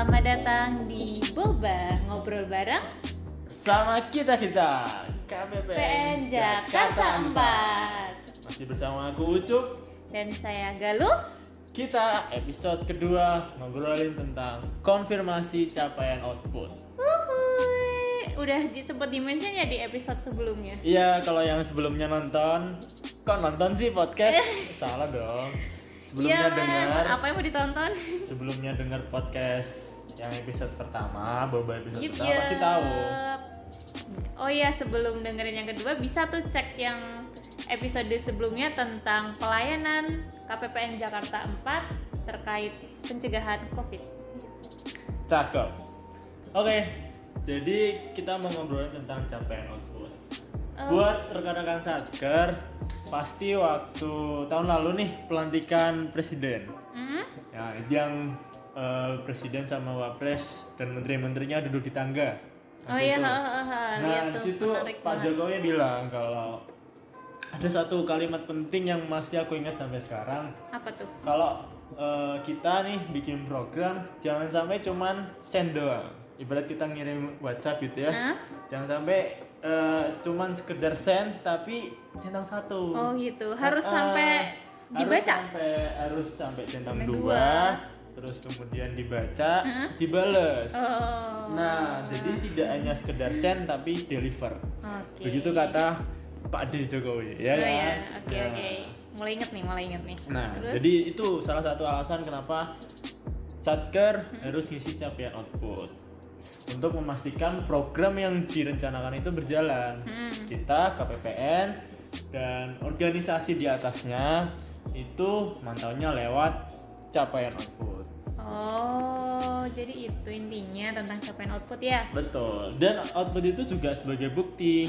Selamat datang di Boba Ngobrol Bareng Sama kita PN Jakarta 4. Masih bersama aku Ucup Dan saya Galuh. Kita episode kedua ngobrolin tentang konfirmasi capaian output. Uhuy. Udah sempat di-mention ya di episode sebelumnya. Iya, kalau yang sebelumnya nonton, kok nonton sih podcast? Salah dong. Sebelumnya dengar. Apa yang mau ditonton? Sebelumnya dengar podcast yang episode pertama, Boba episode Yup, pertama pasti tahu. Oh iya, sebelum dengerin yang kedua bisa tuh cek yang episode sebelumnya tentang pelayanan KPPN Jakarta 4 terkait pencegahan COVID. Cakep. Oke, jadi kita mau ngobrolin tentang capaian output. Buat rekan-rekan Satker, pasti waktu tahun lalu nih pelantikan presiden. Ya, yang presiden sama wapres dan menteri-menterinya duduk di tangga. Oh iya, Nah, di situ Pak Jokowi bilang kalau ada satu kalimat penting yang masih aku ingat sampai sekarang. Apa tuh? Kalau kita nih bikin program, jangan sampai cuman send doang. Ibarat kita ngirim WhatsApp gitu ya. Jangan sampai cuman sekedar send tapi centang satu. Oh gitu, harus sampai dibaca. Harus sampai centang dua, terus kemudian dibaca, dibales. Nah, jadi tidak hanya sekedar send tapi deliver. Begitu kata Pak D Jokowi, ya kan? Oke. Mulai inget nih. Nah, terus? jadi itu salah satu alasan kenapa Satker harus ngisi capaian output untuk memastikan program yang direncanakan itu berjalan. Kita KPPN dan organisasi di atasnya itu mantaunya lewat capaian output. Oh, jadi itu intinya tentang capaian output ya? Betul. Dan output itu juga sebagai bukti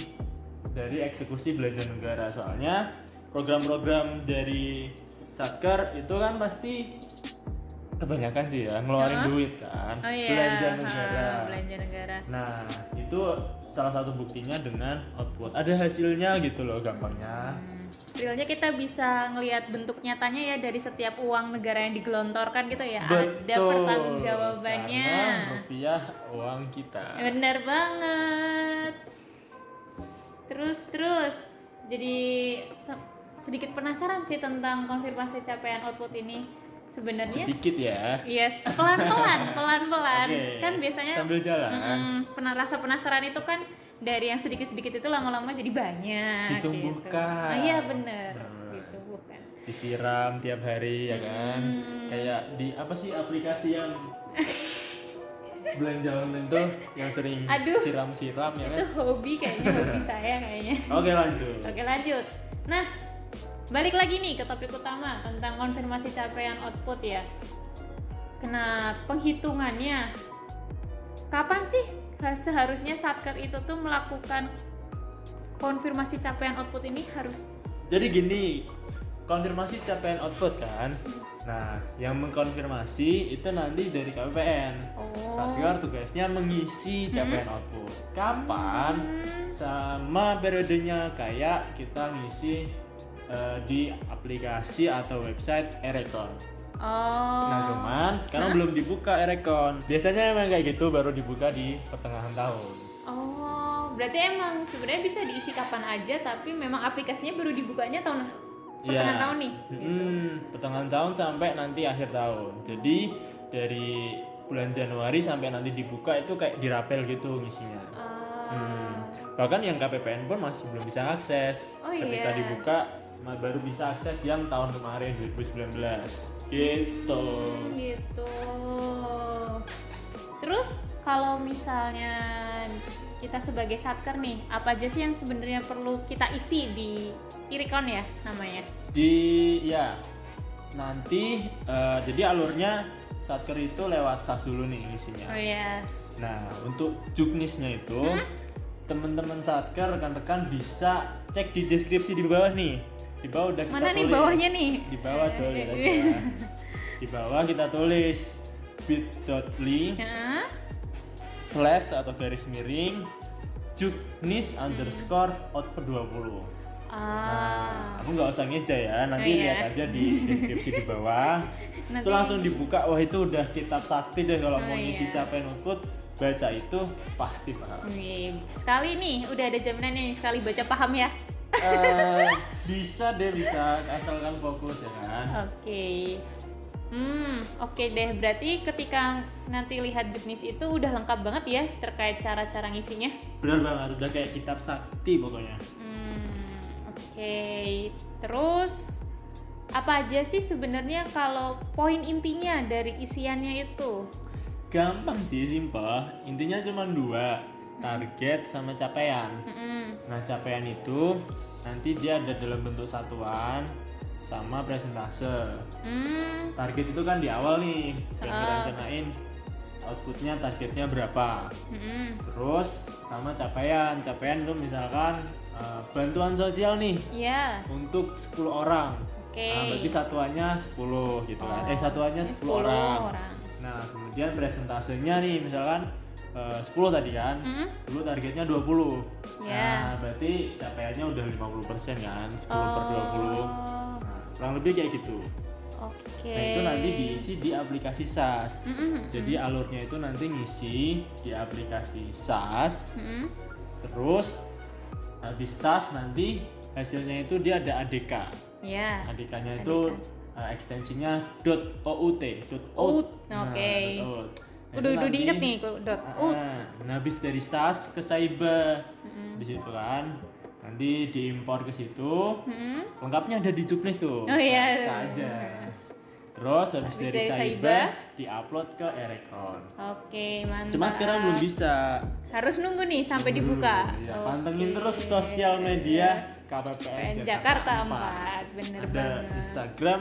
dari eksekusi belanja negara. Soalnya program-program dari Satker itu kan pasti kebanyakan sih ya ngeluarin duit kan. Belanja negara. Nah, itu salah satu buktinya dengan output. Ada hasilnya gitu loh gampangnya. Realnya kita bisa ngelihat bentuk nyatanya ya dari setiap uang negara yang digelontorkan gitu ya. Betul. Ada pertanggungjawabannya. Karena rupiah uang kita. Bener banget. Terus jadi sedikit penasaran sih tentang konfirmasi capaian output ini sebenarnya. Sedikit ya. Yes, pelan-pelan. Okay. Kan biasanya sambil jalan. Rasa penasaran itu kan dari yang sedikit-sedikit itu lama-lama jadi banyak. Ditumbuhkan. Gitu. Iya bener. Ditumbuhkan. Disiram tiap hari ya kan. Kayak di apa sih aplikasi yang belanja online tuh yang sering siram-siram ya kan. Itu hobi saya kayaknya. Oke, lanjut. Nah, balik lagi nih ke topik utama tentang konfirmasi capaian output ya. Kena penghitungannya. Kapan sih seharusnya Satker itu tuh melakukan konfirmasi capaian output ini harus? Jadi gini, konfirmasi capaian output kan. Nah, yang mengkonfirmasi itu nanti dari KPPN. Satker tugasnya mengisi capaian output. Kapan? Sama periodenya kayak kita ngisi di aplikasi atau website e-recon. Nah, cuman sekarang belum dibuka e-recon. Biasanya emang kayak gitu baru dibuka di pertengahan tahun. Berarti emang sebenarnya bisa diisi kapan aja, tapi memang aplikasinya baru dibukanya pertengahan tahun nih. Pertengahan tahun sampai nanti akhir tahun. Jadi dari bulan Januari sampai nanti dibuka itu kayak dirapel gitu ngisinya. Bahkan yang KPPN pun masih belum bisa akses. Ketika dibuka baru bisa akses yang tahun kemarin 2019 gitu. Terus kalau misalnya kita sebagai Satker nih, apa aja sih yang sebenarnya perlu kita isi di e-recon ya namanya? Nanti jadi alurnya Satker itu lewat SAS dulu nih isinya. Oh iya. Nah, untuk juknisnya itu teman-teman Satker rekan-rekan bisa cek di deskripsi di bawah nih. Di bawah udah kita tulis. Mana nih bawahnya nih? Di bawah tuh lihat aja. Di bawah kita tulis bit.ly / atau garis miring juknis _ output 20. Nah, aku nggak usah ngeja ya, nanti Oh, iya. lihat aja di deskripsi di bawah. Nanti- Itu langsung dibuka, wah itu udah kitab sakti deh kalau mau Oh, ngisi iya. capaian output, baca itu pasti paham. Wih, sekali nih udah ada jaminannya nih, sekali baca paham ya. Bisa deh, bisa asalkan fokus ya kan. Oke. Oke deh. Berarti ketika nanti lihat juknis itu udah lengkap banget ya terkait cara-cara ngisinya. Benar banget, udah kayak kitab sakti pokoknya. Oke. Terus apa aja sih sebenarnya kalau poin intinya dari isiannya itu? Gampang sih, simpel. Intinya cuma 2, target sama capaian. Nah, capaian itu nanti dia ada dalam bentuk satuan sama presentase. Target itu kan di awal nih, yang ngerencanain outputnya, targetnya berapa. Terus sama capaian itu misalkan bantuan sosial nih Iya. untuk 10 orang. Oke. Nah, berarti satuannya 10 gitu kan. Satuannya 10 orang. Nah, kemudian presentasenya nih misalkan 10 tadi kan, dulu targetnya 20. Ya. Nah, berarti capaiannya udah 50% kan, 10/20. Nah, kurang lebih kayak gitu. Oke. Nah, itu nanti diisi di aplikasi SaaS. Jadi alurnya itu nanti ngisi di aplikasi SaaS. Terus habis SaaS nanti hasilnya itu dia ada ADK. Ya. ADK-nya itu ekstensinya .out. Out. Oke. Nah, Udah itu diinget nanti- nih .out. Nah, habis dari SaaS ke Cyber, di situ kan, nanti diimpor ke situ. Lengkapnya ada di juknis tuh. Oh, iya. Baca aja. Terus habis dari Cyber diupload ke Erecon. Oke, mantap. Cuma sekarang belum bisa. Harus nunggu nih sampai dibuka. Ya, Oke. pantengin terus sosial media KPPN Jakarta 4. Bener Ada banget. Instagram,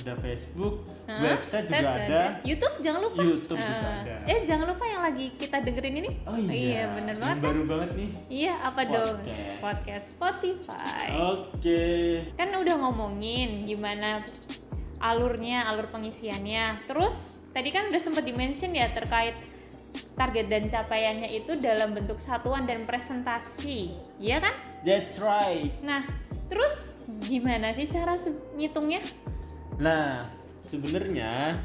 ada Facebook, website juga ada. YouTube jangan lupa. YouTube juga ada. Jangan lupa yang lagi kita dengerin ini. Oh iya, bener yang banget. baru banget nih. Iya, apa dong? Podcast. Podcast Spotify. Oke. Kan udah ngomongin gimana alurnya, alur pengisiannya. Terus tadi kan udah sempat dimention ya terkait target dan capaiannya itu dalam bentuk satuan dan presentasi, iya kan? That's right. Nah, terus gimana sih cara ngitungnya? Nah, sebenarnya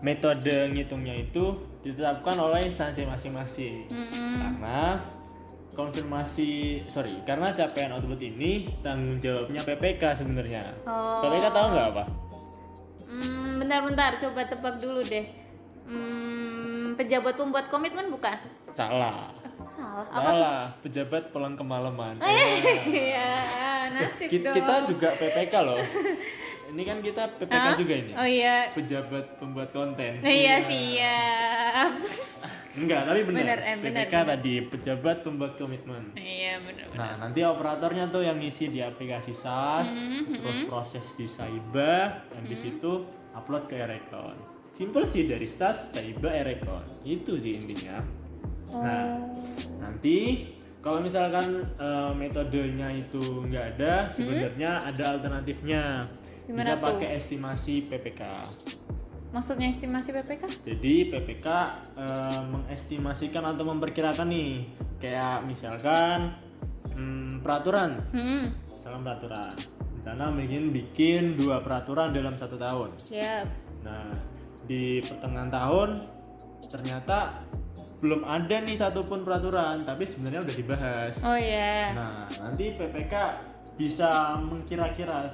metode ngitungnya itu ditetapkan oleh instansi masing-masing. Karena karena capaian output ini tanggung jawabnya PPK sebenarnya. Oh. PPK tahu nggak apa? Bentar, coba tebak dulu deh. Pejabat pembuat komitmen bukan? Salah. Salah. Salah, pejabat pulang kemalaman. Iya, nasib dong. Kita juga PPK loh. Ini kan kita PPK juga ini. Oh iya. Pejabat pembuat konten. Iya, siap. Enggak, tapi benar. Bener, PPK tadi pejabat pembuat komitmen. Iya, benar. Nah, nanti operatornya tuh yang ngisi di aplikasi SaaS, terus proses di Cyber, habis itu upload ke Erecon. Simple sih, dari SaaS, Cyber, Erecon. Itu sih intinya. Nah, nanti kalau misalkan metodenya itu nggak ada, sebenarnya ada alternatifnya. Gimana Bisa tuh? pakai estimasi PPK. Maksudnya estimasi PPK? Jadi PPK mengestimasikan atau memperkirakan nih, kayak misalkan peraturan. Misalkan peraturan. Rencana bikin 2 peraturan dalam 1 tahun. Siap. Nah, di pertengahan tahun ternyata belum ada nih satupun peraturan, tapi sebenarnya udah dibahas. Oh iya. Nah, nanti PPK bisa kira-kira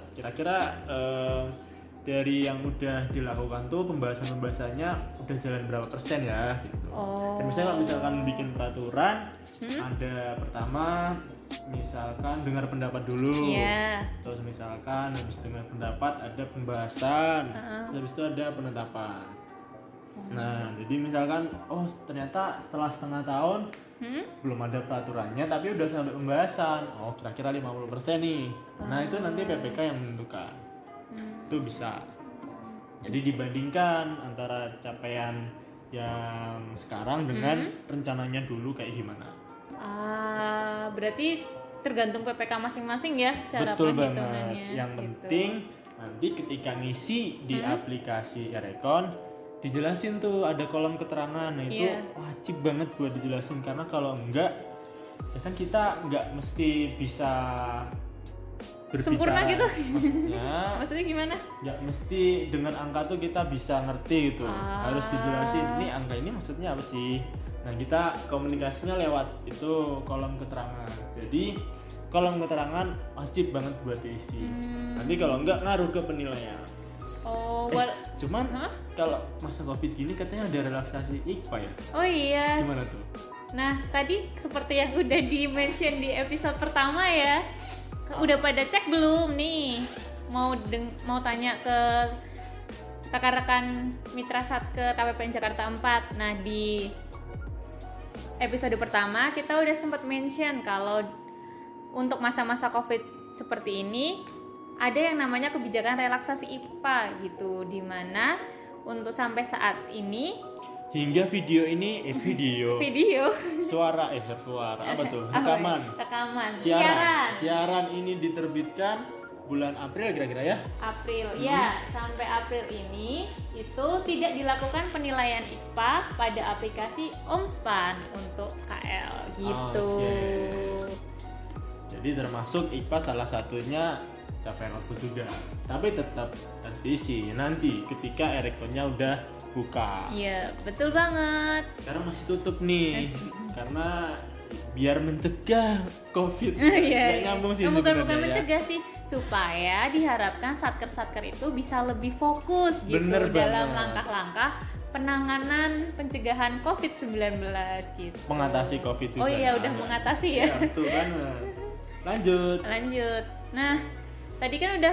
dari yang udah dilakukan tuh pembahasannya udah jalan berapa persen ya gitu. Oh. Dan misalnya kalau misalkan bikin peraturan, ada pertama misalkan dengar pendapat dulu. Iya. Terus misalkan habis dengar pendapat ada pembahasan, habis itu ada penetapan. Nah, jadi misalkan ternyata setelah setengah tahun belum ada peraturannya tapi udah sampai pembahasan. Oh, kira-kira 50% nih. Nah, itu nanti PPK yang menentukan. Itu bisa. Jadi dibandingkan antara capaian yang sekarang dengan rencananya dulu kayak gimana. Berarti tergantung PPK masing-masing ya cara Betul penghitungannya. banget. Yang gitu. penting nanti ketika ngisi di aplikasi Erecon dijelasin tuh ada kolom keterangan. Nah, itu Iya. wajib banget buat dijelasin karena kalau enggak ya kan kita enggak mesti bisa sempurna gitu. Maksudnya gimana? nggak mesti dengan angka tuh kita bisa ngerti gitu. Harus dijelasin ini angka ini maksudnya apa sih. Nah kita komunikasinya lewat itu kolom keterangan. Jadi kolom keterangan wajib banget buat diisi. Nanti kalau enggak ngaruh ke penilaian. Cuman kalau masa Covid gini katanya ada relaksasi IKPA ya? Oh iya. Gimana tuh? Nah tadi seperti yang udah di-mention di episode pertama ya, udah pada cek belum nih? Mau tanya ke rekan-rekan Mitra Satker KPPN Jakarta 4. Nah di episode pertama kita udah sempat mention kalau untuk masa-masa Covid seperti ini ada yang namanya kebijakan relaksasi IKPA gitu, dimana untuk sampai saat ini hingga video ini video suara apa tuh rekaman siaran ini diterbitkan bulan April kira-kira ya? April ya, sampai April ini itu tidak dilakukan penilaian IKPA pada aplikasi Omspan untuk KL gitu. Jadi termasuk IKPA salah satunya capaian output juga, tapi tetap harus diisi nanti ketika e-rekonnya udah buka. Iya betul banget. Sekarang masih tutup nih karena biar mencegah COVID. Iya. Nyambung sih. Bukan mencegah sih, supaya diharapkan satker-satker itu bisa lebih fokus gitu dalam langkah-langkah penanganan pencegahan COVID-19 gitu. Mengatasi COVID juga. Oh iya udah mengatasi ya. Betul banget. Lanjut. Nah, tadi kan udah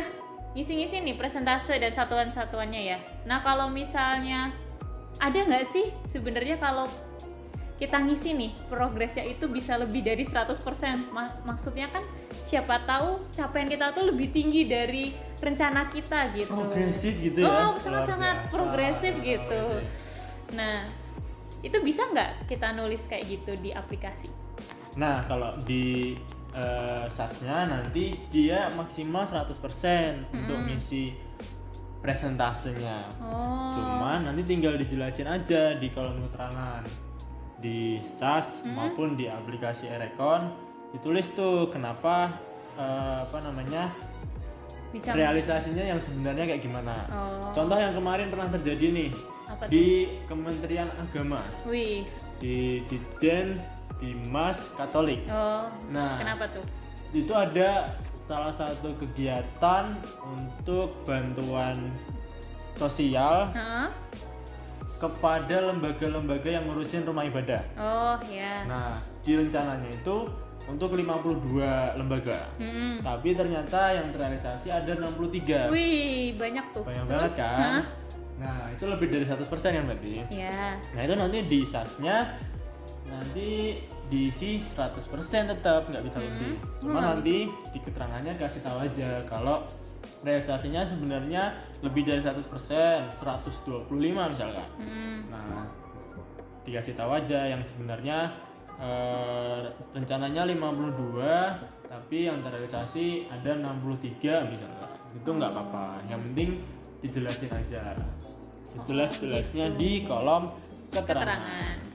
ngisi-ngisi nih presentase dan satuan-satuannya ya. Nah, kalau misalnya ada nggak sih sebenarnya kalau kita ngisi nih progresnya itu bisa lebih dari 100%? Maksudnya kan siapa tahu capaian kita tuh lebih tinggi dari rencana kita gitu. Progresif gitu ya. Sangat-sangat progresif gitu. Nah, itu bisa nggak kita nulis kayak gitu di aplikasi? Nah, kalau di SAS-nya nanti dia maksimal 100% untuk ngisi presentasenya. Cuman nanti tinggal dijelasin aja di kolom keterangan di SAS maupun di aplikasi e-rekon, ditulis tuh kenapa bisa realisasinya yang sebenarnya kayak gimana. Contoh yang kemarin pernah terjadi nih di Kementerian Agama. Di Ditjen Dimas Katolik. Nah, kenapa tuh? Itu ada salah satu kegiatan untuk bantuan sosial kepada lembaga-lembaga yang ngurusin rumah ibadah. Nah, di rencananya itu untuk 52 lembaga. Tapi ternyata yang terrealisasi ada 63. Wih, banyak tuh. Banyak banget kan? Nah, itu lebih dari 100% kan berarti? Iya. Nah, itu nanti di SAS-nya nanti diisi 100% tetap, nggak bisa lebih. Cuma nanti di keterangannya kasih tahu aja kalau realisasinya sebenarnya lebih dari 100%, 125 misalkan. Nah, dikasih tahu aja yang sebenarnya rencananya 52 tapi yang terrealisasi ada 63 misalkan. Itu nggak apa-apa, yang penting dijelasin aja sejelas-jelasnya di kolom keterangan.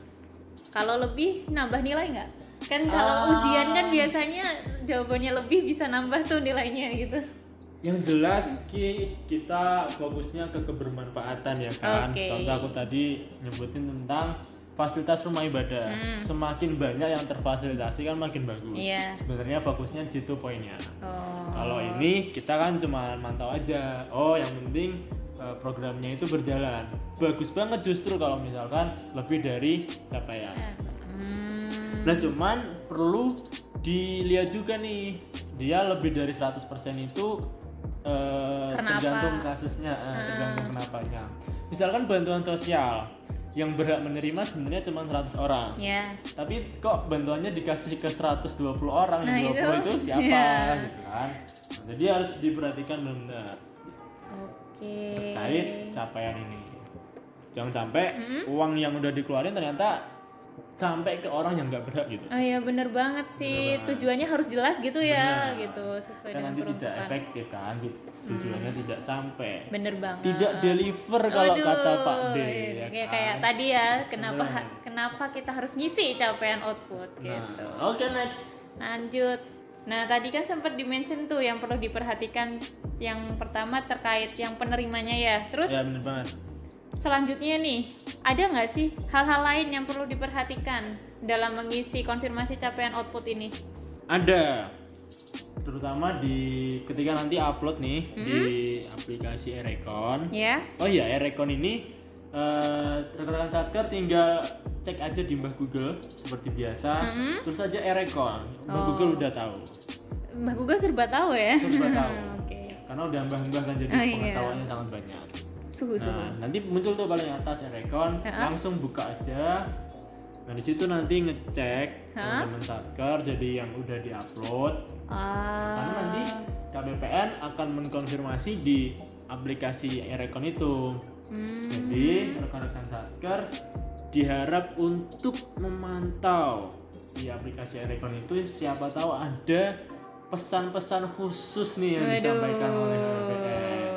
Kalau lebih nambah nilai nggak? Kan kalau ujian kan biasanya jawabannya lebih bisa nambah tuh nilainya gitu. Yang jelas kita fokusnya ke kebermanfaatan ya kan. Contoh aku tadi nyebutin tentang fasilitas rumah ibadah. Semakin banyak yang terfasilitasi kan makin bagus. Sebenarnya fokusnya di situ poinnya. Kalau ini kita kan cuma mantau aja. Yang penting programnya itu berjalan. Bagus banget justru kalau misalkan lebih dari capaian. Nah, cuman perlu dilihat juga nih, dia lebih dari 100% itu tergantung kasusnya, tergantung kenapanya. Misalkan bantuan sosial yang berhak menerima sebenarnya cuma 100 orang. Tapi kok bantuannya dikasih ke 120 orang, yang 20 itu siapa gitu kan. Nah, jadi harus diperhatikan benar-benar. Terkait capaian ini, jangan sampai uang yang udah dikeluarin ternyata sampai ke orang yang nggak berhak gitu. Iya bener banget sih, tujuannya harus jelas gitu ya, gitu sesuai dengan nanti tidak efektif kan, tujuannya tidak sampai. Bener banget. Tidak deliver kalau kata Pak D. Kayak tadi ya, kenapa kita harus ngisi capaian output gitu. Oke, next. Lanjut. Nah, tadi kan sempat di-mention tuh yang perlu diperhatikan. Yang pertama terkait yang penerimanya ya. Terus Ya bener banget. selanjutnya nih, ada nggak sih hal-hal lain yang perlu diperhatikan dalam mengisi konfirmasi capaian output ini? Ada, terutama ketika nanti upload nih di aplikasi Erecon. Ya. Oh iya, Erecon ini rekan-rekan Satker tinggal cek aja di Mbah Google seperti biasa, terus aja Erecon. Mbah Google udah tahu. Mbak Google serba tahu ya? Serba tahu. Oke. Karena udah mbah-mbah kan jadi Oh, iya. pengetahuannya sangat banyak. Suhu. Nah, nanti muncul tuh paling atas Erecon, langsung buka aja. Nah, di situ nanti ngecek teman-teman Satker jadi yang udah diupload. Karena nanti KPPN akan mengkonfirmasi di aplikasi Erecon itu. Jadi rekan-rekan Satker diharap untuk memantau di aplikasi Erecon itu, siapa tahu ada pesan-pesan khusus nih yang disampaikan oleh KPPN.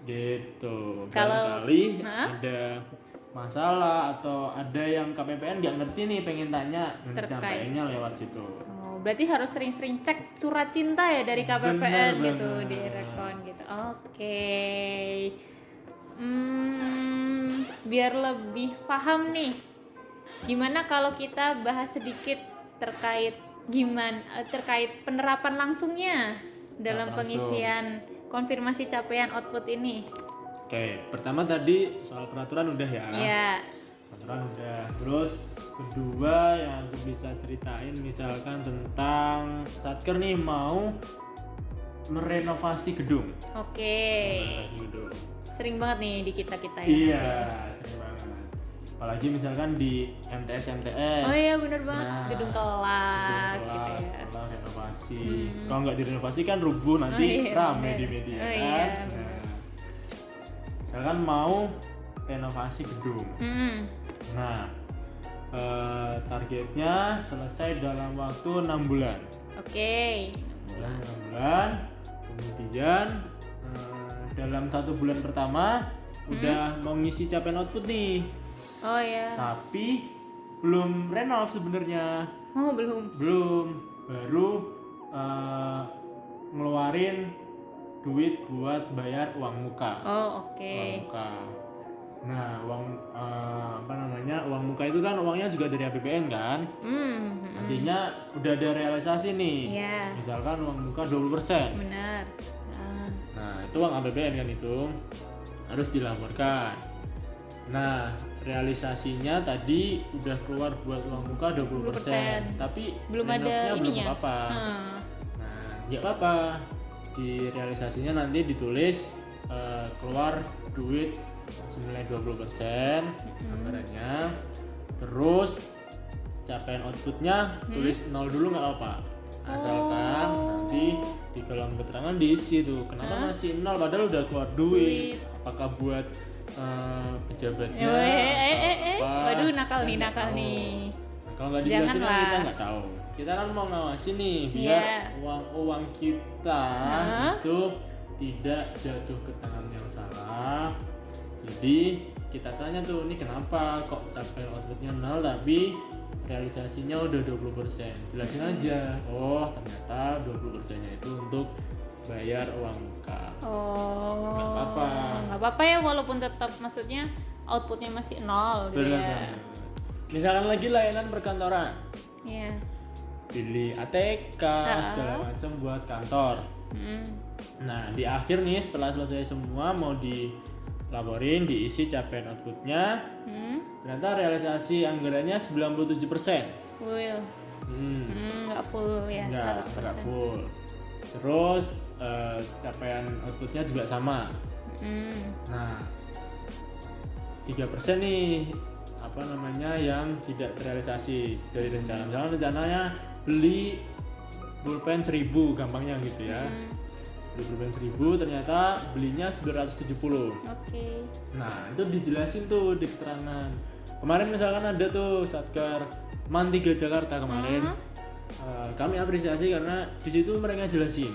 Gitu. Barangkali ada masalah atau ada yang KPPN nggak ngerti nih, pengen tanya, nanti sampainya lewat situ. Oh, berarti harus sering-sering cek surat cinta ya dari KPPN Bener, gitu bener. di Erecon gitu. Oke. Biar lebih paham nih, gimana kalau kita bahas sedikit terkait penerapan langsungnya dalam pengisian konfirmasi capaian output ini. Oke, pertama tadi soal peraturan udah ya. Ya. Peraturan udah. Terus kedua yang aku bisa ceritain misalkan tentang Satker nih mau merenovasi gedung. Oke. Merenovasi gedung. Sering banget nih di kita ya. Iya, sering banget. Apalagi misalkan di MTS. Oh iya bener banget, Nah, gedung kelas gitu ya. setelah renovasi. Kalau nggak direnovasi kan rubuh, nanti iya, rame bener. di media Oh, kan. iya, Nah, misalkan mau renovasi gedung. Nah, targetnya selesai dalam waktu 6 bulan. Oke. 6 bulan. Kemudian dalam 1 bulan pertama udah mau ngisi capaian output nih. Oh ya. Tapi belum renov sebenarnya. Oh belum. Baru ngeluarin duit buat bayar uang muka. Oh oke. Uang muka. Nah, uang muka itu kan uangnya juga dari APBN kan. Nantinya udah ada realisasi nih. Iya. Misalkan uang muka 20%. Benar. Nah, itu uang APBN kan itu harus dilaporkan. Nah, realisasinya tadi udah keluar buat uang muka 20%, tapi Belum ada renovnya belum ininya. apa-apa. Nah, nggak apa-apa. Di realisasinya nanti ditulis keluar duit senilai 20% anggarannya. Terus capaian outputnya tulis 0 dulu nggak apa-apa. Asalkan nanti di kolom keterangan diisi tuh kenapa masih 0 padahal udah keluar duit. Apakah buat pejabatnya apa? Waduh nakal nih, Kita nggak tahu. nih. Nah, kalau nggak dijelasin kan Janganlah. kita nggak tahu. Kita kan mau ngawasin nih biar uang kita itu tidak jatuh ke tangan yang salah. Jadi kita tanya tuh, ini kenapa kok capaian outputnya 0 tapi realisasinya udah 20%. Jelasin aja. Oh, ternyata 20%-nya itu untuk bayar uang muka. Oh. Nggak apa-apa. Nggak apa-apa ya, walaupun tetap maksudnya outputnya masih 0 gitu Bener ya. banget. Misalkan lagi layanan perkantoran, Iya. pilih ATK segala macam buat kantor. Nah, di akhir nih setelah selesai semua mau dilaporin, diisi capaian outputnya. Ternyata realisasi anggarannya 97%. Full. Nggak full ya, Nggak 100%. full. Terus capaian outputnya juga sama. Nah, 3% nih yang tidak terrealisasi dari rencana. Misalnya rencananya beli pulpen 1000 gampangnya gitu ya. Beli pulpen 1000 ternyata belinya 970. Oke. Nah, itu dijelasin tuh di keterangan. Kemarin misalkan ada tuh Satker Man 3 Jakarta kemarin. Kami apresiasi karena di situ mereka jelasin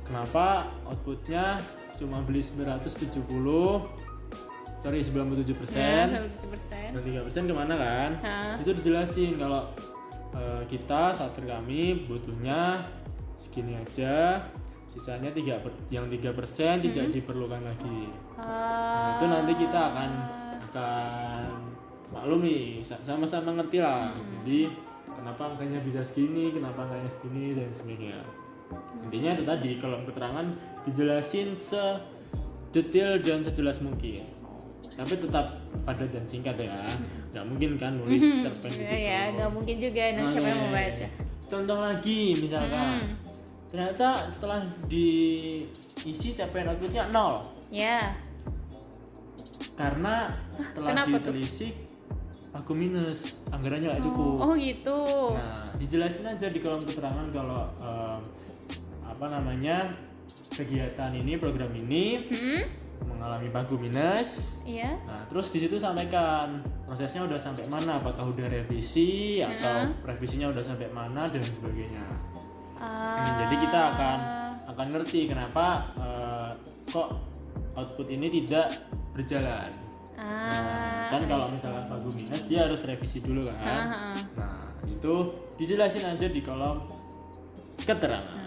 kenapa outputnya cuma beli 97%, Ya, 97%. dan 3% kemana kan? Hah? Di situ dijelasin kalau kita satker kami butuhnya segini aja, sisanya 3% tidak diperlukan lagi. Nah, itu nanti kita akan maklum nih, sama-sama ngerti lah. Jadi kenapa angkanya bisa segini, kenapa angkanya segini dan sebagainya. Intinya itu tadi, kolom keterangan dijelasin sedetail dan sejelas mungkin. Tapi tetap padat dan singkat ya. Nggak mungkin kan nulis cerpen di situ. Ya, nggak mungkin juga. Nah, siapa yang mau baca? Contoh lagi misalkan, ternyata setelah diisi capaian outputnya 0. Ya. Karena setelah Kenapa ditelisik aku minus, anggarannya nggak cukup. Oh gitu. Nah, dijelasin aja di kolom keterangan kalau kegiatan ini, program ini mengalami pagu minus. Iya. Nah, terus di situ sampaikan prosesnya udah sampai mana, apakah udah revisi atau revisinya udah sampai mana dan sebagainya. Jadi kita akan ngerti kenapa kok output ini tidak berjalan. Kan kalau misalkan pagu minus dia harus revisi dulu kan. Nah, itu dijelasin aja di kolom keterangan.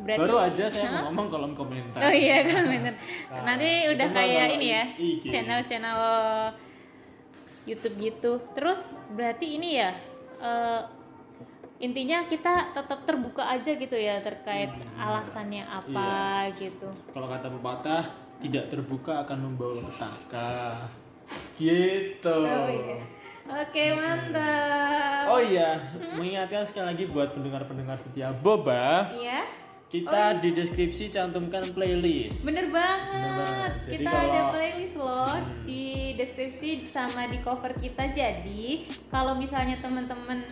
Berarti, baru aja saya mau ngomong kolom komentar. Oh iya, komentar. Nanti udah kayak ini ya, IG. channel YouTube gitu. Terus berarti ini ya, intinya kita tetap terbuka aja gitu ya terkait alasannya apa gitu. Kalau kata pepatah, tidak terbuka akan membawa petaka. Gitu. Oh iya. Oke, mantap. Oh iya, mengingatkan sekali lagi buat pendengar-pendengar setia Boba. Iya. Kita di deskripsi cantumkan playlist. Bener banget. Jadi Kita ada kalau- playlist loh di deskripsi sama di cover kita. Jadi kalau misalnya teman-teman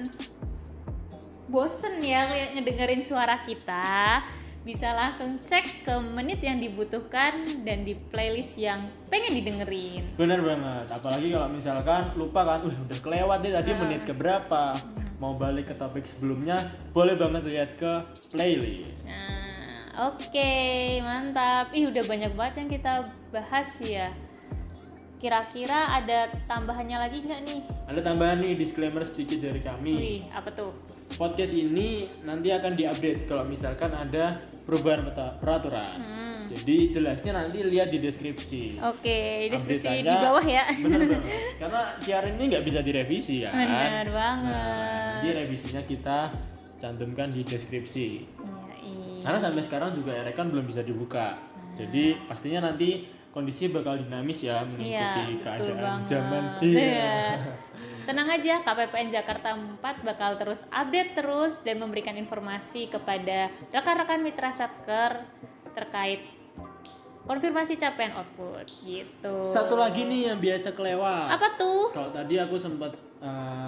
bosen ya ngedengerin suara kita, bisa langsung cek ke menit yang dibutuhkan dan di playlist yang pengen didengerin. Bener banget. Apalagi kalau misalkan lupa kan, udah kelewat deh tadi menit keberapa. Mau balik ke topik sebelumnya, boleh banget lihat ke playlist. Nah, oke, mantap. Udah banyak banget yang kita bahas ya. Kira-kira ada tambahannya lagi nggak nih? Ada tambahan nih, disclaimer sedikit dari kami. Wih, apa tuh? Podcast ini nanti akan diupdate kalau misalkan ada perubahan peraturan. Jadi jelasnya nanti lihat di deskripsi. Oke, deskripsi di Update-nya bawah ya. Bener banget. Karena siaran ini nggak bisa direvisi ya. Bener banget. Nah, jadi revisinya kita cantumkan di deskripsi. Iya. Karena sampai sekarang juga Erekan belum bisa dibuka. Jadi pastinya nanti kondisi bakal dinamis ya, mengikuti Iya, betul keadaan banget. zaman. Iya. Tenang aja, KPPN Jakarta 4 bakal terus update terus dan memberikan informasi kepada rekan-rekan mitra Satker terkait konfirmasi capaian output gitu. Satu lagi nih yang biasa kelewat. Apa tuh? Kalau tadi aku sempat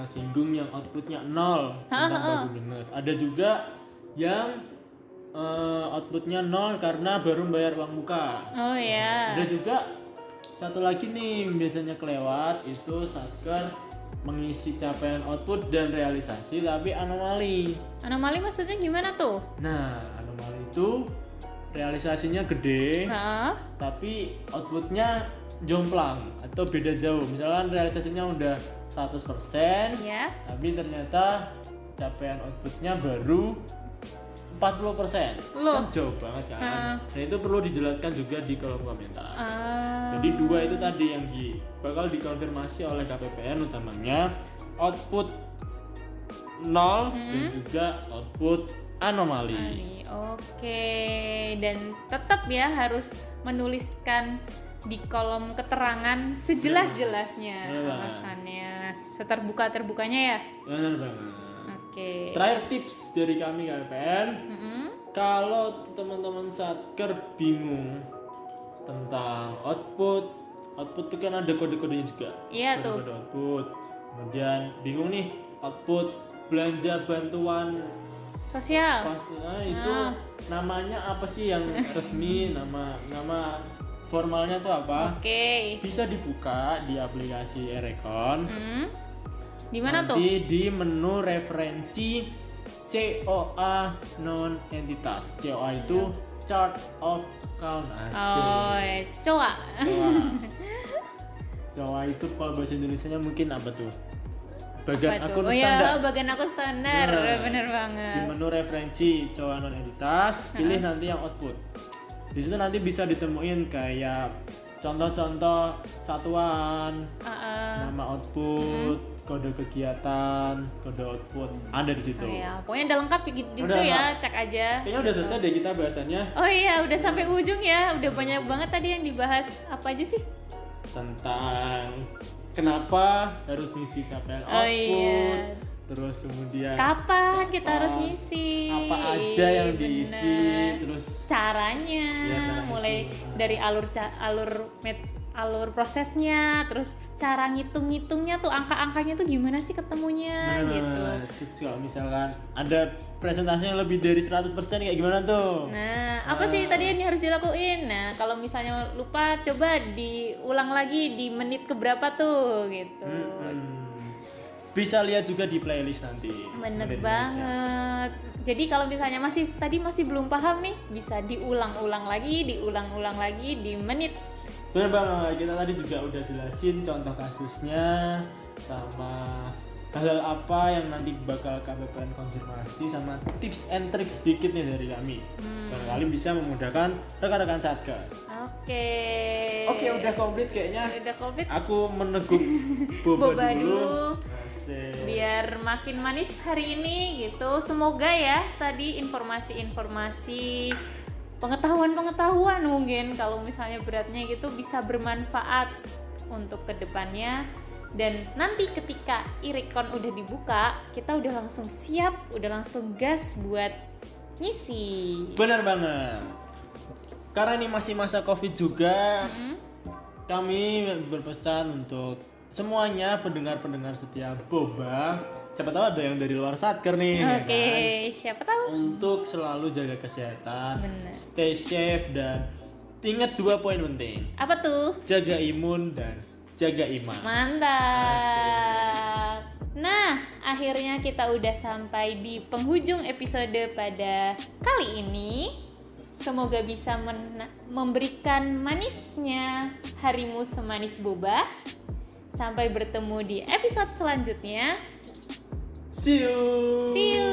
singgung yang outputnya 0 tentang pagu minus. Ada juga yang outputnya 0 karena baru bayar uang muka. Oh ya. Ada juga satu lagi nih yang biasanya kelewat, itu Satker mengisi capaian output dan realisasi tapi anomali. Anomali maksudnya gimana tuh? Nah, anomali itu realisasinya gede tapi outputnya jomplang atau beda jauh. Misalkan realisasinya udah 100% Ya. tapi ternyata capaian outputnya baru 40%. Loh. Kan jauh banget kan. Dan itu perlu dijelaskan juga di kolom komentar. Jadi Ah, dua itu tadi yang bakal dikonfirmasi oleh KPPN, utamanya output 0 dan juga output anomali. Oke, dan tetap ya harus menuliskan di kolom keterangan sejelas-jelasnya Iya. alasannya, seterbuka-terbukanya ya. Benar banget. Oke. Terakhir tips dari kami KPPN, kalau teman-teman Satker bingung tentang output itu kan ada kode-kodenya juga. Iya tuh. Kode-kode output. Kemudian bingung nih output belanja bantuan Sosial. itu namanya apa sih yang resmi, nama formalnya tuh apa? Oke. Bisa dibuka di aplikasi Erekon. Di mana tuh? Nanti di menu referensi COA non entitas. COA itu chart of account. Oh, coba. COA itu kalau bahasa Indonesianya mungkin apa tuh? bagian Apa akun tuh? Oh standar. ya, bagian akun standar. Nah, Bener Di banget. menu referensi cowok non entitas, pilih nanti yang output. Di situ nanti bisa ditemuin kayak contoh-contoh satuan, nama output, kode kegiatan, kode output ada di situ. Oh ya, pokoknya udah lengkap di situ Udah ya, lengkap. cek aja. Kayaknya udah selesai deh kita bahasannya Oh iya, udah sampai ujung ya. Udah banyak banget tadi yang dibahas. Apa aja sih? tentang kenapa harus ngisi capaian Oh output, iya. terus kemudian Kapan kita harus ngisi? apa aja yang diisi, Bener. terus Caranya, Ya, cara mulai ngisi. dari alur prosesnya, terus cara ngitung-ngitungnya tuh, angka-angkanya tuh gimana sih ketemunya gitu. Terus kalau misalkan ada presentasi yang lebih dari 100% kayak gimana tuh? Nah, apa sih tadi yang harus dilakuin? Nah, kalau misalnya lupa, coba diulang lagi di menit keberapa tuh gitu. Bisa lihat juga di playlist nanti. Bener Menit-menitnya. banget. Jadi kalau misalnya masih belum paham nih, bisa diulang-ulang lagi di menit. Bener banget, kita tadi juga udah jelasin contoh kasusnya sama hal apa yang nanti bakal KPPN konfirmasi sama tips and tricks sedikit nih dari kami. Barangkali bisa memudahkan rekan-rekan Satgas. Oke, udah komplit kayaknya. Udah komplit. Aku meneguk boba dulu. Asik. Biar makin manis hari ini gitu. Semoga ya tadi informasi-informasi, pengetahuan mungkin kalau misalnya beratnya gitu bisa bermanfaat untuk kedepannya. Dan nanti ketika e-recon udah dibuka, kita udah langsung siap, udah langsung gas buat ngisi. Benar banget. Karena ini masih masa Covid juga, kami berpesan untuk semuanya pendengar-pendengar setia Boba, siapa tahu ada yang dari luar Satker nih, ya Oke, kan? siapa tahu. Untuk selalu jaga kesehatan, Bener. stay safe dan ingat 2 poin penting: Apa tuh? jaga imun dan jaga iman. Mantap. Nah, akhirnya kita udah sampai di penghujung episode pada kali ini. Semoga bisa memberikan manisnya harimu semanis boba. Sampai bertemu di episode selanjutnya. See you. See you.